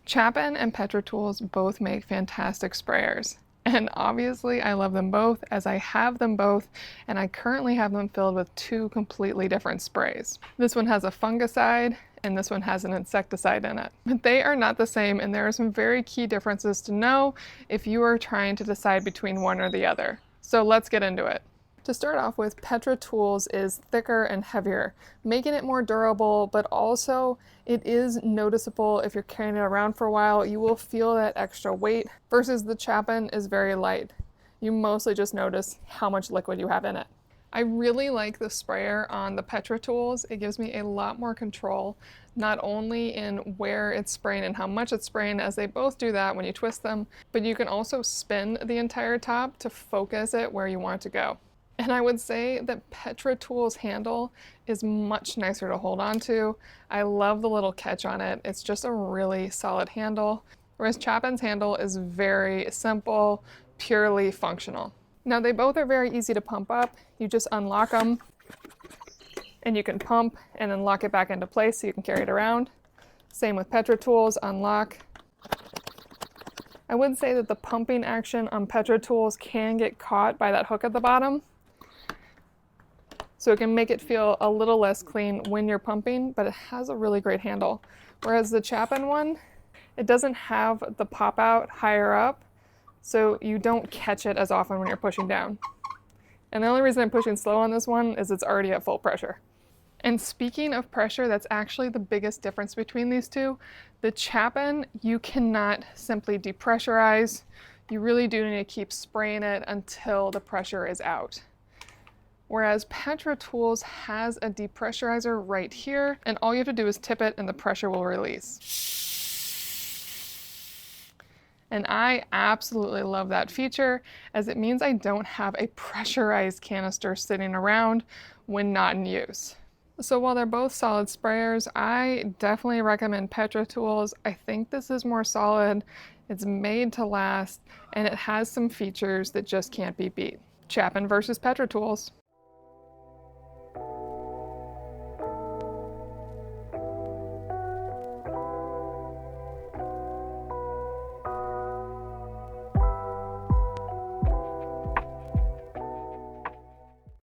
Chapin and Petra tools both make fantastic sprayers. And obviously I love them both as I have them both, and I currently have them filled with two completely different sprays. This one has a fungicide and this one has an insecticide in it. But they are not the same, and there are some very key differences to know if you are trying to decide between one or the other. So let's get into it. To start off with, Petra Tools is thicker and heavier, making it more durable, but also it is noticeable if you're carrying it around for a while. You will feel that extra weight versus the Chapin is very light. You mostly just notice how much liquid you have in it. I really like the sprayer on the Petra Tools. It gives me a lot more control, not only in where it's spraying and how much it's spraying, as they both do that when you twist them, but you can also spin the entire top to focus it where you want it to go. And I would say that Petra Tools handle is much nicer to hold on to. I love the little catch on it. It's just a really solid handle, whereas Chapin's handle is very simple, purely functional. Now they both are very easy to pump up. You just unlock them and you can pump and then lock it back into place so you can carry it around. Same with Petra Tools, unlock. I would say that the pumping action on Petra Tools can get caught by that hook at the bottom, so it can make it feel a little less clean when you're pumping, but it has a really great handle. Whereas the Chapin one, it doesn't have the pop out higher up, so you don't catch it as often when you're pushing down. And the only reason I'm pushing slow on this one is it's already at full pressure. And speaking of pressure, that's actually the biggest difference between these two. The Chapin, you cannot simply depressurize. You really do need to keep spraying it until the pressure is out. Whereas Petra Tools has a depressurizer right here, and all you have to do is tip it and the pressure will release. And I absolutely love that feature, as it means I don't have a pressurized canister sitting around when not in use. So while they're both solid sprayers, I definitely recommend Petra Tools. I think this is more solid, it's made to last, and it has some features that just can't be beat. Chapin versus Petra Tools.